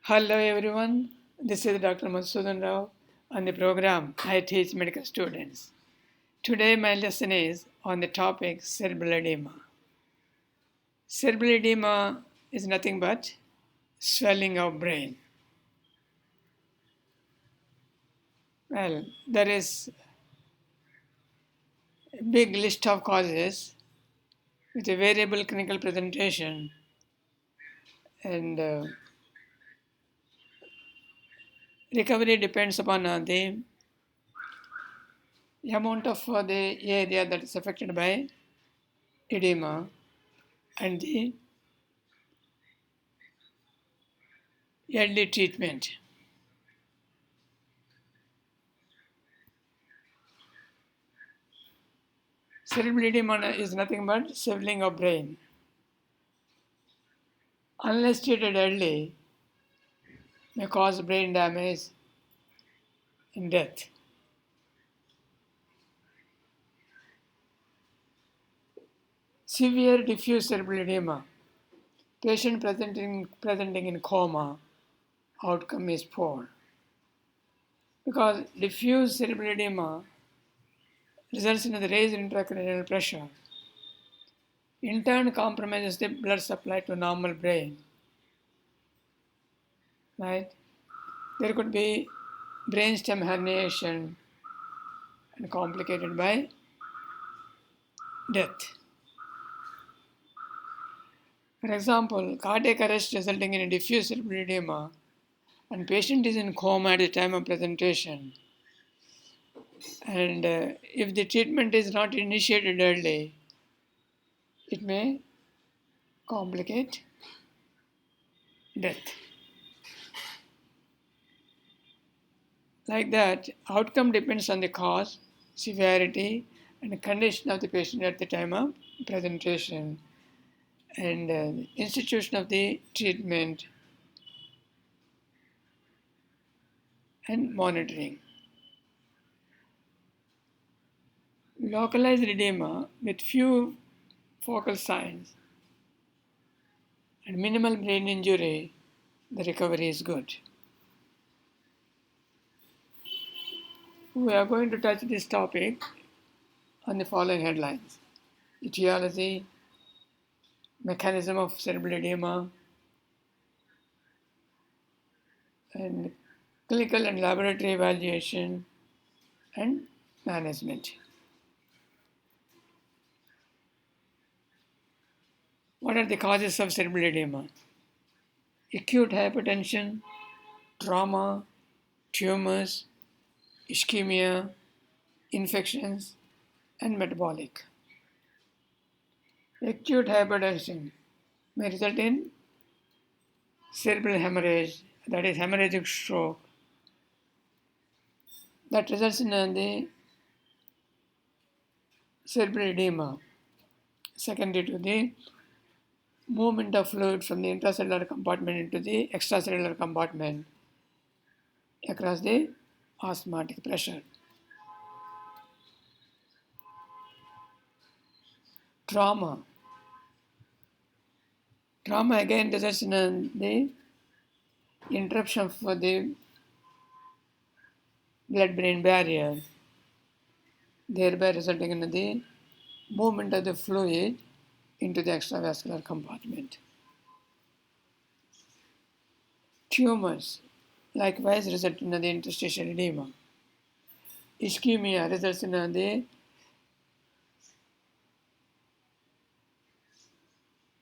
Hello everyone, this is Dr. Madhusudan Rao on the program I teach medical students. Today my lesson is on the topic cerebral edema. Cerebral edema is nothing but swelling of brain. Well, there is a big list of causes with a variable clinical presentation and recovery depends upon the amount of the area that is affected by edema and the early treatment. Cerebral edema is nothing but swelling of brain. Unless treated early, may cause brain damage and death. Severe diffuse cerebral edema. Patient presenting in coma, outcome is poor. Because diffuse cerebral edema results in the raised intracranial pressure. In turn, compromises the blood supply to normal brain. Right? There could be brainstem herniation and complicated by death. For example, cardiac arrest resulting in a diffuse cerebral edema and patient is in coma at the time of presentation. And if the treatment is not initiated early, it may complicate death. Like that, outcome depends on the cause, severity, and condition of the patient at the time of presentation and institution of the treatment and monitoring. Localized edema with few focal signs and minimal brain injury, the recovery is good. We are going to touch this topic on the following headlines: etiology, mechanism of cerebral edema, and clinical and laboratory evaluation and management. What are the causes of cerebral edema? Acute hypertension, trauma, tumors, ischemia, infections, and metabolic. Acute hypertension may result in cerebral hemorrhage, that is hemorrhagic stroke, that results in the cerebral edema, secondary to the movement of fluid from the intracellular compartment into the extracellular compartment across the osmotic pressure. Trauma. Trauma again results in the interruption for the blood-brain barrier, thereby resulting in the movement of the fluid into the extravascular compartment. Tumors likewise result in the interstitial edema. Ischemia results in the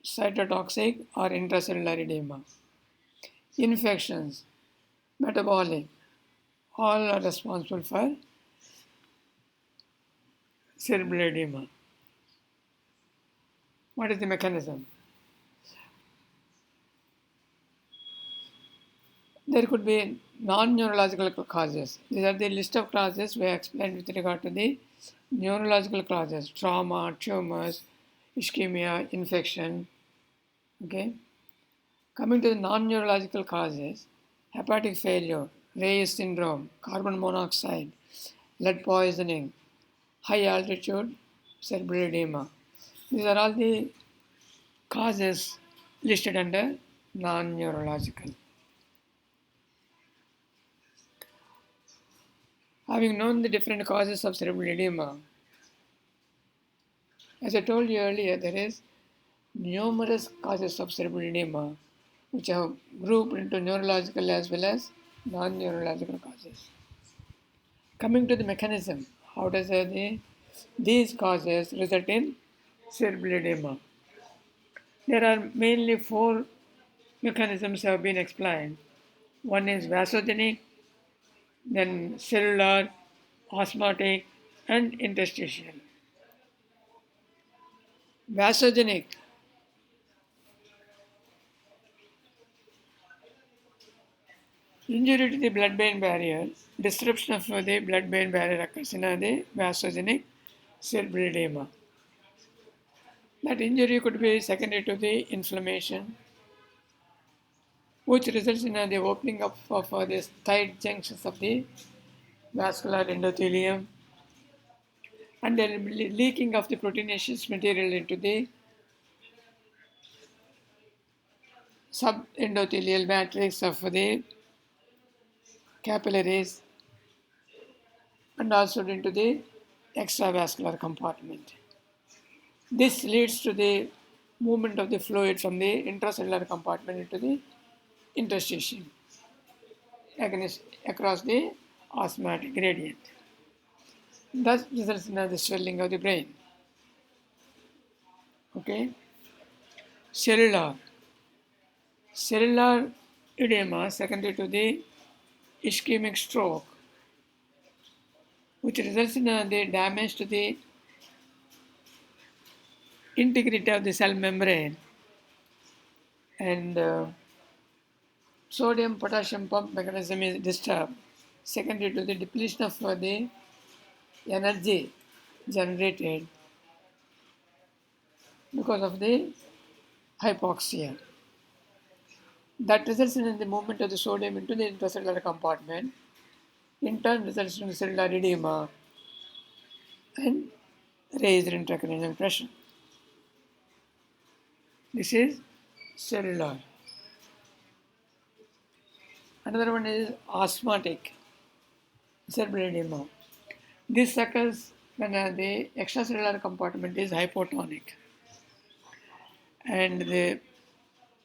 cytotoxic or intracellular edema. Infections, metabolic, all are responsible for cerebral edema. What is the mechanism? There could be non-neurological causes. These are the list of causes we explained with regard to the neurological causes: trauma, tumors, ischemia, infection. Okay. Coming to the non-neurological causes: hepatic failure, Reyes syndrome, carbon monoxide, lead poisoning, high altitude cerebral edema. These are all the causes listed under non-neurological. Having known the different causes of cerebral edema, as I told you earlier, there is numerous causes of cerebral edema which are grouped into neurological as well as non-neurological causes. Coming to the mechanism, how does these causes result in cerebral edema? There are mainly four mechanisms have been explained. One is vasogenic, then cellular, osmotic, and interstitial. Vasogenic. Injury to the blood-brain barrier, disruption of the blood-brain barrier occurs in the vasogenic cerebral edema. That injury could be secondary to the inflammation, which results in the opening up of the tight junctions of the vascular endothelium and the leaking of the proteinaceous material into the subendothelial matrix of the capillaries and also into the extravascular compartment. This leads to the movement of the fluid from the intracellular compartment into the interstitium across the osmotic gradient. Thus results in the swelling of the brain. Okay. Cellular. Cellular edema secondary to the ischemic stroke, which results in the damage to the integrity of the cell membrane and sodium potassium pump mechanism is disturbed secondary to the depletion of the energy generated because of the hypoxia. That results in the movement of the sodium into the intracellular compartment, in turn results in cellular edema and raised intracranial pressure. This is cellular. Another one is osmotic cerebral edema. This occurs when the extracellular compartment is hypotonic and the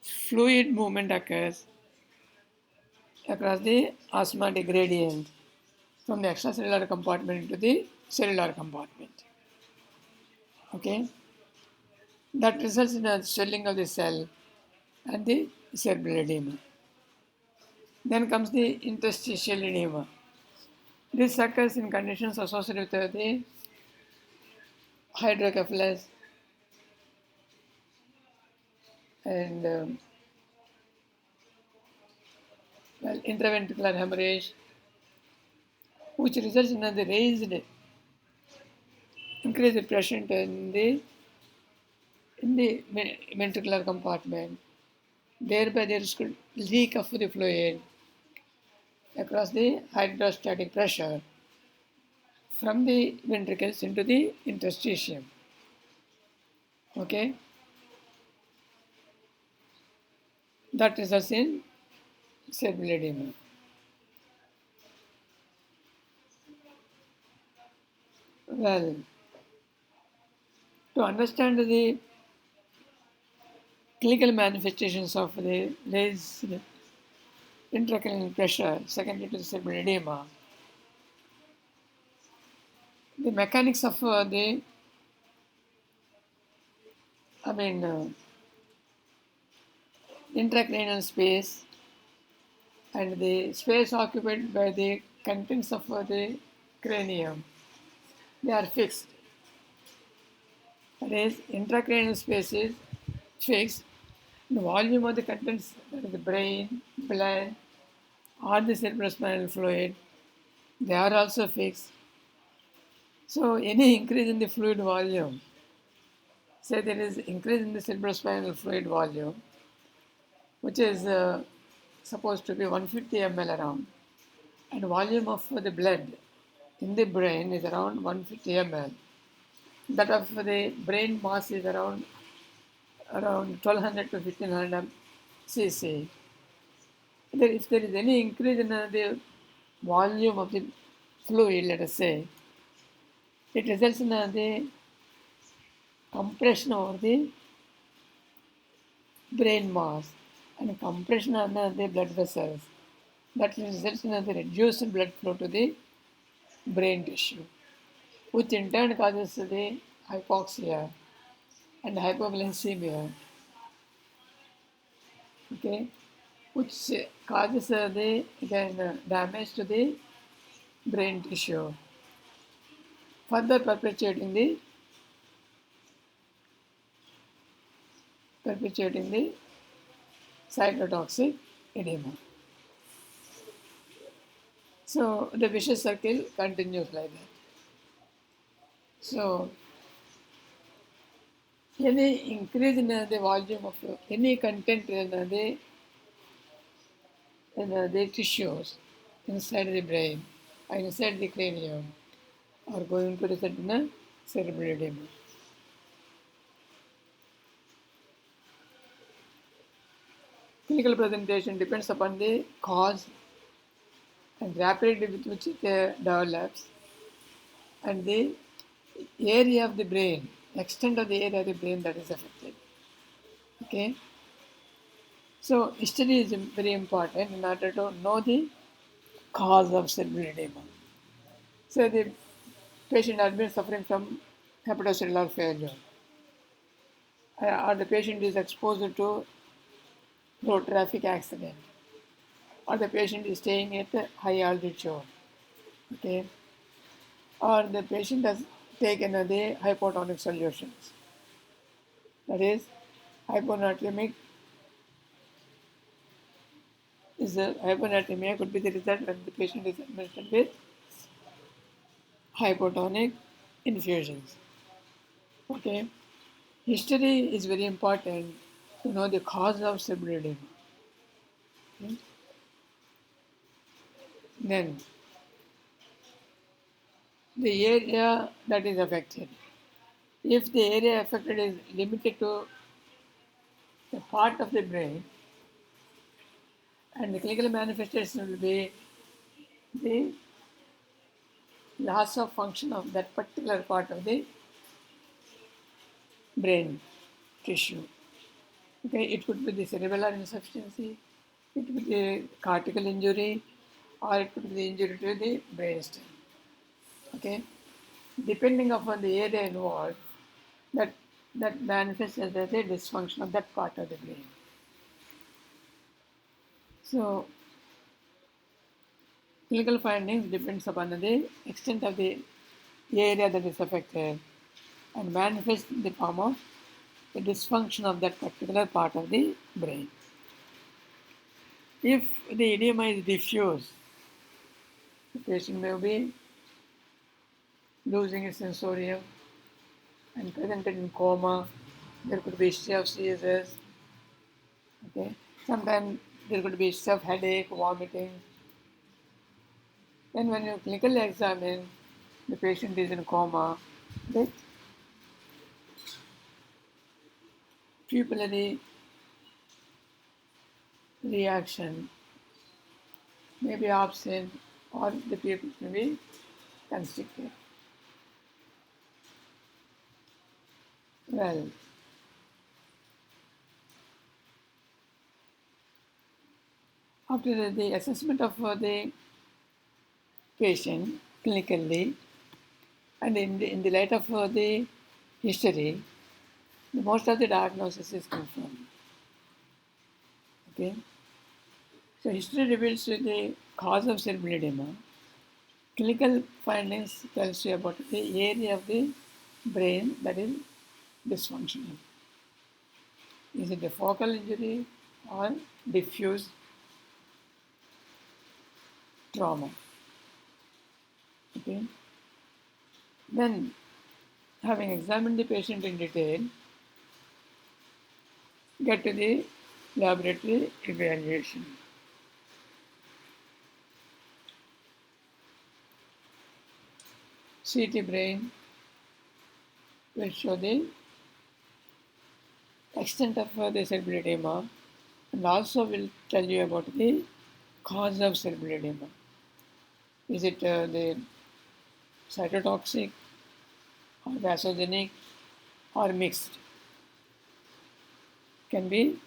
fluid movement occurs across the osmotic gradient from the extracellular compartment into the cellular compartment. Okay, that results in a swelling of the cell and the cerebral edema. Then comes the interstitial edema. This occurs in conditions associated with the hydrocephalus and intraventricular hemorrhage, which results in the raised increased pressure in the ventricular compartment. Thereby there is leak of the fluid across the hydrostatic pressure from the ventricles into the interstitium. Okay, that results in cerebral edema. Well, to understand the clinical manifestations of the raised intracranial pressure secondary to the cerebral edema, the mechanics of intracranial space and the space occupied by the contents of the cranium, they are fixed. That is, intracranial space is fixed. The volume of the contents, that is the brain, blood, or the cerebrospinal fluid, they are also fixed. So any increase in the fluid volume, say there is increase in the cerebrospinal fluid volume, which is supposed to be 150 ml around, and volume of the blood in the brain is around 150 ml. That of the brain mass is around 1200 to 1500 cc. If there is any increase in the volume of the fluid, let us say, it results in the compression over the brain mass and compression on the blood vessels. That results in the reduced blood flow to the brain tissue, which in turn causes the hypoxia and hypoglycemia, okay, which causes the damage to the brain tissue, further perpetuating the cytotoxic edema. So the vicious circle continues like that. So any increase in the volume of any content in the tissues inside the brain or inside the cranium are going to result in a cerebral edema. Clinical presentation depends upon the cause and rapidity with which it develops and the area of the brain, extent of the area of the brain that is affected. Okay. So history is very important in order to know the cause of cerebral edema. So the patient has been suffering from hepatocellular failure, or the patient is exposed to road traffic accident, or the patient is staying at a high altitude, okay, or the patient has taken the hypotonic solutions. That is, hyponatremic hyponatremia could be the result when the patient is administered with hypotonic infusions. Okay, history is very important to know the cause of cerebral edema. Okay? Then the area that is affected. If the area affected is limited to the part of the brain, and the clinical manifestation will be the loss of function of that particular part of the brain tissue. Okay, it could be the cerebellar insufficiency, it could be the cortical injury, or it could be the injury to the brainstem. Okay, depending upon the area involved, that manifests as a dysfunction of that part of the brain. So clinical findings depends upon the extent of the area that is affected and manifests in the form of the dysfunction of that particular part of the brain. If the edema is diffuse, the patient may be losing its sensorium and presented in coma. There could be history of seizures. Okay, sometimes there could be history of headache, vomiting. Then when you clinically examine, the patient is in coma with pupillary reaction may be absent or the pupils may be constricted. Well, after the assessment of the patient clinically and in the light of the history, most of the diagnosis is confirmed. Okay, so history reveals the cause of cerebral edema. Clinical findings tells you about the area of the brain that is dysfunctional. Is it a focal injury or diffuse trauma? Okay. Then, having examined the patient in detail, get to the laboratory evaluation. CT brain will show the extent of the cerebral edema and also will tell you about the cause of cerebral edema. Is it the cytotoxic or vasogenic or mixed, can be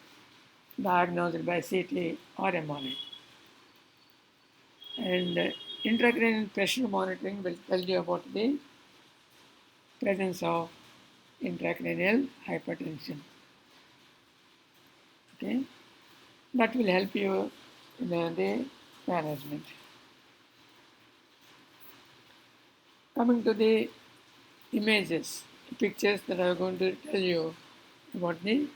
diagnosed by CT or MRI. And intracranial pressure monitoring will tell you about the presence of intracranial hypertension. Okay, that will help you in the management. Coming to the images, pictures that I am going to tell you about the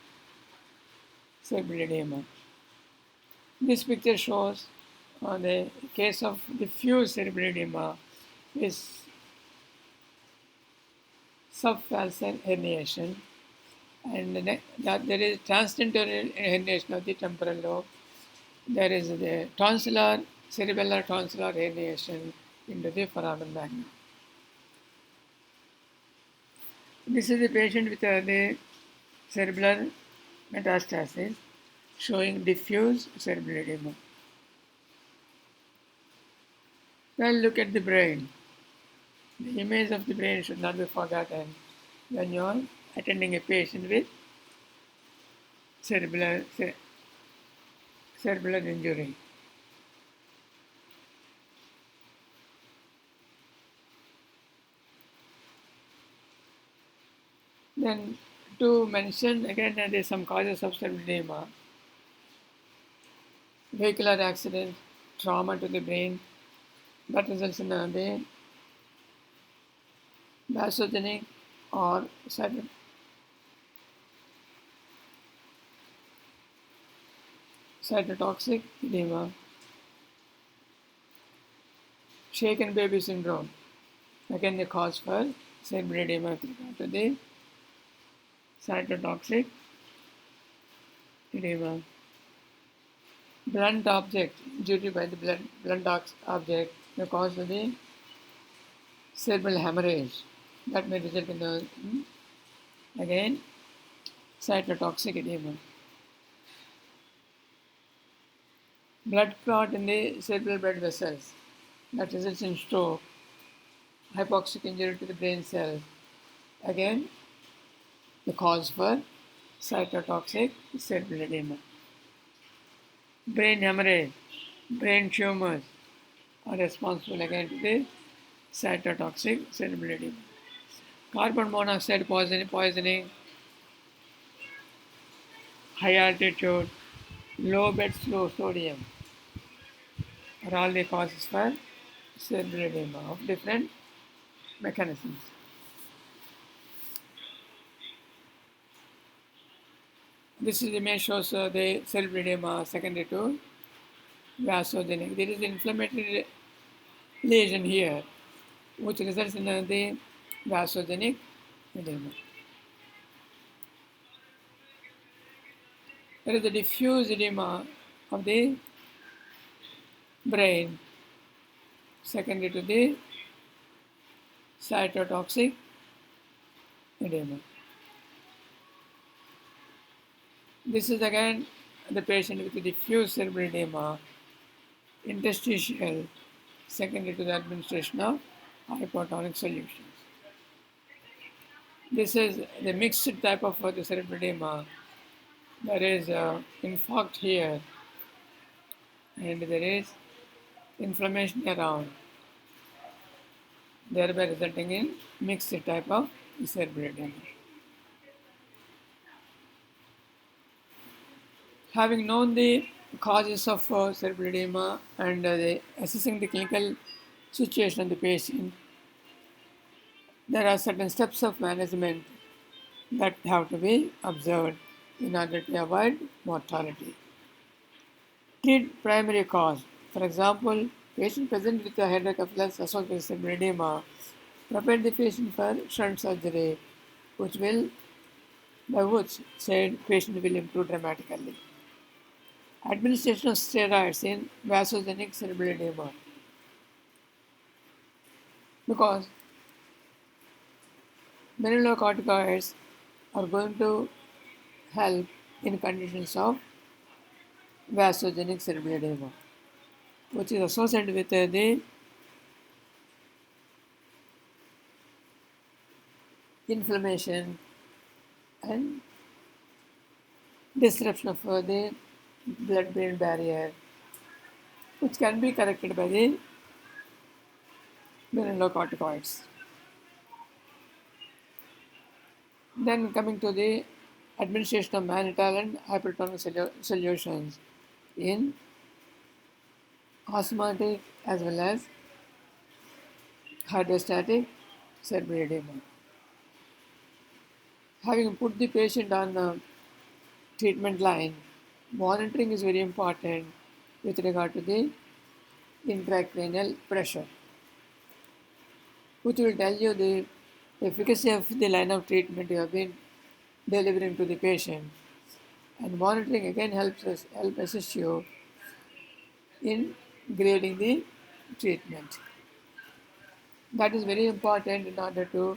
cerebral edema. This picture shows the case of diffuse cerebral edema is subfalcial herniation, and that there is transdental herniation of the temporal lobe. There is the cerebellar tonsillar herniation into the foramen magnum. This is the patient with the cerebral metastasis showing diffuse cerebral edema. Now look at the brain. The image of the brain should not be forgotten when you are attending a patient with cerebral injury. Then to mention again, there is some causes of cerebral edema: vehicular accident, trauma to the brain that results in the vasogenic or cytotoxic edema, shaken baby syndrome, again the cause for cerebral edema with regard to the cytotoxic edema. Blunt object, injury by the blunt object may cause the cerebral hemorrhage that may result in the again cytotoxic edema. Blood clot in the cerebral blood vessels that results in stroke, hypoxic injury to the brain cells, again the cause for cytotoxic cerebral edema. Brain hemorrhage, brain tumors are responsible again to the cytotoxic cerebral edema. Carbon monoxide poisoning, high altitude, low bed slow sodium are all the causes for cerebral edema of different mechanisms. This is the image shows the cerebral edema secondary to vasogenic. There is an inflammatory lesion here which results in the vasogenic edema. There is a diffuse edema of the brain secondary to the cytotoxic edema. This is again the patient with the diffuse cerebral edema, interstitial, secondary to the administration of hypotonic solutions. This is the mixed type of the cerebral edema. There is infarct here, and there is inflammation around, thereby resulting in mixed type of cerebral edema. Having known the causes of cerebral edema and assessing the clinical situation of the patient, there are certain steps of management that have to be observed in order to avoid mortality. Treat primary cause. For example, patient present with a hydrocephalus associated with cerebral edema, prepare the patient for shunt surgery, by which said patient will improve dramatically. Administration of steroids in vasogenic cerebral edema, because mineralocorticoids are going to help in conditions of vasogenic cerebral edema, which is associated with the inflammation, and disruption of the blood-brain barrier, which can be corrected by the mineralocorticoids. Then coming to the administration of mannitol and hypertonic solutions in osmotic as well as hydrostatic cerebral edema. Having put the patient on the treatment line, monitoring is very important with regard to the intracranial pressure, which will tell you the efficacy of the line of treatment you have been delivering to the patient. And monitoring again help assist you in grading the treatment. That is very important in order to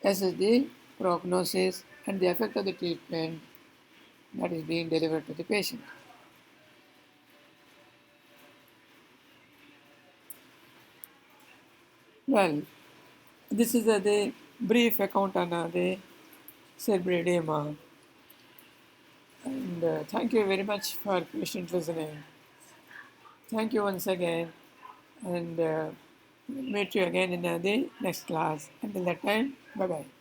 assess the prognosis and the effect of the treatment that is being delivered to the patient. Well, this is the brief account on the cerebral edema. And thank you very much for patient listening. Thank you once again, and we'll meet you again in the next class. Until that time, bye bye.